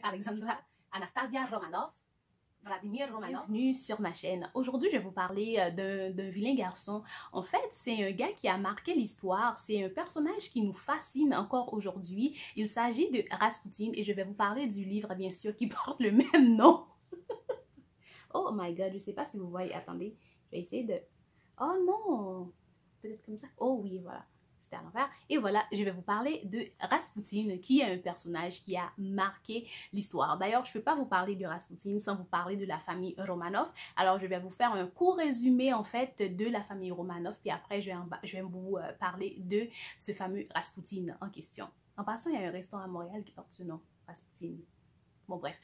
Alexandra Anastasia Romanov, Vladimir Romanov. Bienvenue sur ma chaîne. Aujourd'hui, je vais vous parler d'un vilain garçon. En fait, c'est un gars qui a marqué l'histoire. C'est un personnage qui nous fascine encore aujourd'hui. Il s'agit de Rasputin et je vais vous parler du livre, bien sûr, qui porte le même nom. Oh my god, je sais pas si vous voyez. Attendez, je vais essayer de... Oh non! Peut-être comme ça. Oh oui, voilà. C'était à l'envers. Et voilà, je vais vous parler de Rasputin, qui est un personnage qui a marqué l'histoire. D'ailleurs, je ne peux pas vous parler de Rasputin sans vous parler de la famille Romanov. Alors, je vais vous faire un court résumé, en fait, de la famille Romanov. Puis après, je vais vous parler de ce fameux Rasputin en question. En passant, il y a un restaurant à Montréal qui porte ce nom, Rasputin. Bon, bref.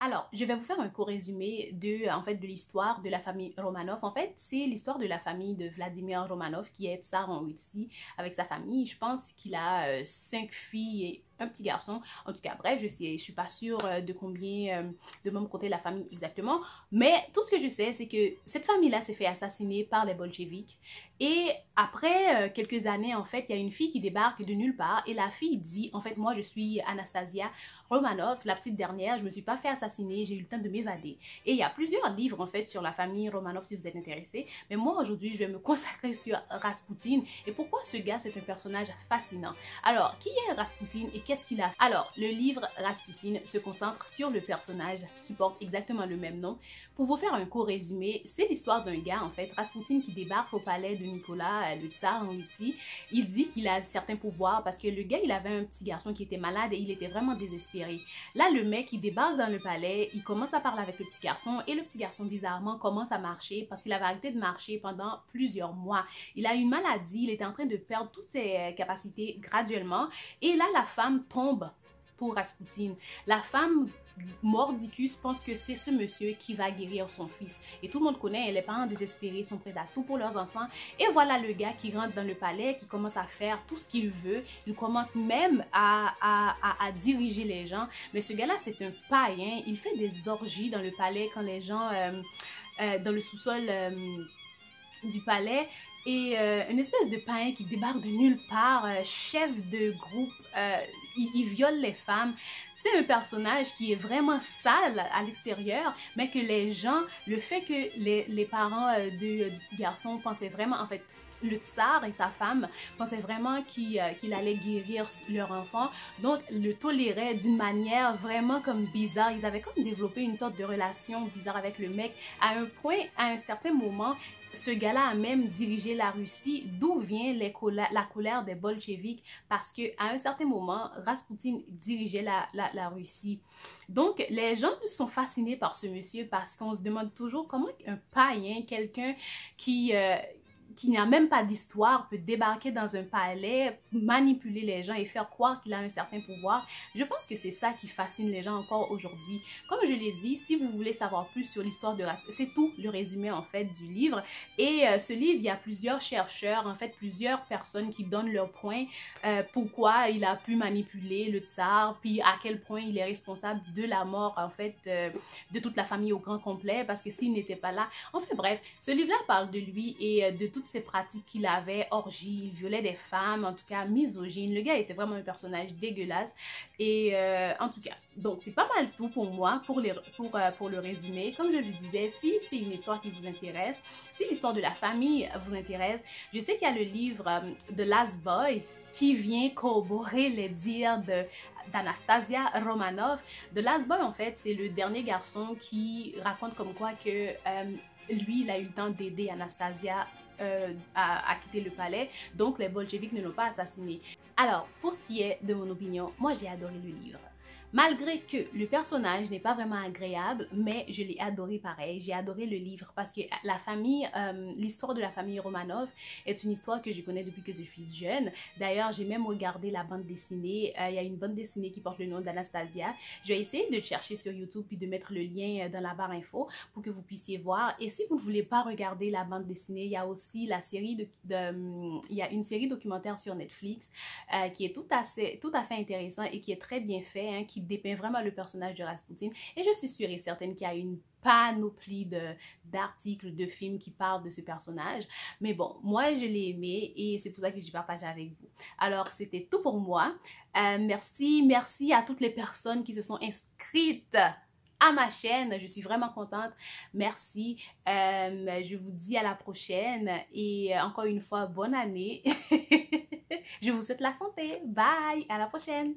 Alors, je vais vous faire un court résumé de l'histoire de la famille Romanov. En fait, c'est l'histoire de la famille de Vladimir Romanov qui est tsar en Russie avec sa famille. Je pense qu'il a 5 filles et un petit garçon. En tout cas, bref, je suis pas sûre de combien de membres comptait la famille exactement. Mais tout ce que je sais, c'est que cette famille-là s'est fait assassiner par les bolcheviks. Et après quelques années, en fait, il y a une fille qui débarque de nulle part. Et la fille dit, en fait, moi, je suis Anastasia Romanov, la petite dernière. Je me suis pas fait assassiner, j'ai eu le temps de m'évader. Et il y a plusieurs livres, en fait, sur la famille Romanov, si vous êtes intéressés. Mais moi, aujourd'hui, je vais me consacrer sur Rasputin. Et pourquoi ce gars, c'est un personnage fascinant. Alors, qui est Rasputin et qu'est-ce qu'il a fait? Alors, le livre Rasputin se concentre sur le personnage qui porte exactement le même nom. Pour vous faire un court résumé, c'est l'histoire d'un gars, en fait, Rasputin, qui débarque au palais de Nicolas, le tsar en Russie. Il dit qu'il a certains pouvoirs parce que le gars, il avait un petit garçon qui était malade et il était vraiment désespéré. Là, le mec, il débarque dans le palais, il commence à parler avec le petit garçon et le petit garçon, bizarrement, commence à marcher parce qu'il avait arrêté de marcher pendant plusieurs mois. Il a une maladie, il était en train de perdre toutes ses capacités graduellement et là, la femme tombe pour Rasputin. La femme mordicus pense que c'est ce monsieur qui va guérir son fils. Et tout le monde connaît, les parents désespérés sont prêts à tout pour leurs enfants. Et voilà le gars qui rentre dans le palais, qui commence à faire tout ce qu'il veut. Il commence même à diriger les gens. Mais ce gars-là, c'est un païen. Il fait des orgies dans le palais quand les gens, dans le sous-sol du palais. Et une espèce de païen qui débarque de nulle part, chef de groupe, il viole les femmes. C'est un personnage qui est vraiment sale à l'extérieur, mais que les gens, le fait que les parents du petit garçon pensaient vraiment, en fait, le tsar et sa femme pensaient vraiment qu'il allait guérir leur enfant, donc le toléraient d'une manière vraiment comme bizarre. Ils avaient comme développé une sorte de relation bizarre avec le mec, à un point, à un certain moment, ce gars-là a même dirigé la Russie, d'où vient la colère des bolcheviks, parce qu'à un certain moment, Rasputin dirigeait la Russie. Donc, les gens sont fascinés par ce monsieur parce qu'on se demande toujours comment un païen, quelqu'un qui n'a même pas d'histoire, peut débarquer dans un palais, manipuler les gens et faire croire qu'il a un certain pouvoir. Je pense que c'est ça qui fascine les gens encore aujourd'hui. Comme je l'ai dit, si vous voulez savoir plus sur l'histoire de Rasputin, c'est tout le résumé en fait du livre. Et ce livre, il y a plusieurs chercheurs, en fait plusieurs personnes qui donnent leur point, pourquoi il a pu manipuler le tsar, puis à quel point il est responsable de la mort en fait de toute la famille au grand complet, parce que s'il n'était pas là. Enfin bref, ce livre-là parle de lui et de toutes ces pratiques qu'il avait, orgie, il violait des femmes, en tout cas misogyne. Le gars était vraiment un personnage dégueulasse. Et en tout cas, donc c'est pas mal tout pour moi, pour le résumé. Comme je le disais, si c'est une histoire qui vous intéresse, si l'histoire de la famille vous intéresse, je sais qu'il y a le livre The Last Boy qui vient corroborer les dires d'Anastasia Romanov. The Last Boy, en fait, c'est le dernier garçon qui raconte comme quoi que lui, il a eu le temps d'aider Anastasia à quitter le palais, donc les bolcheviks ne l'ont pas assassiné. Alors, pour ce qui est de mon opinion, moi j'ai adoré le livre. Malgré que le personnage n'est pas vraiment agréable, mais je l'ai adoré pareil. J'ai adoré le livre parce que la famille, l'histoire de la famille Romanov est une histoire que je connais depuis que je suis jeune. D'ailleurs, j'ai même regardé la bande dessinée. Il y a une bande dessinée qui porte le nom d'Anastasia. Je vais essayer de le chercher sur YouTube puis de mettre le lien dans la barre info pour que vous puissiez voir. Et si vous ne voulez pas regarder la bande dessinée, il y a aussi la série il y a une série documentaire sur Netflix qui est tout à fait intéressant et qui est très bien fait, hein, qui qui dépeint vraiment le personnage de Rasputin. Et je suis sûre et certaine qu'il y a une panoplie d'articles, de films qui parlent de ce personnage. Mais bon, moi, je l'ai aimé et c'est pour ça que j'ai partagé avec vous. Alors, c'était tout pour moi. Merci à toutes les personnes qui se sont inscrites à ma chaîne. Je suis vraiment contente. Merci. Je vous dis à la prochaine et encore une fois, bonne année. Je vous souhaite la santé. Bye. À la prochaine.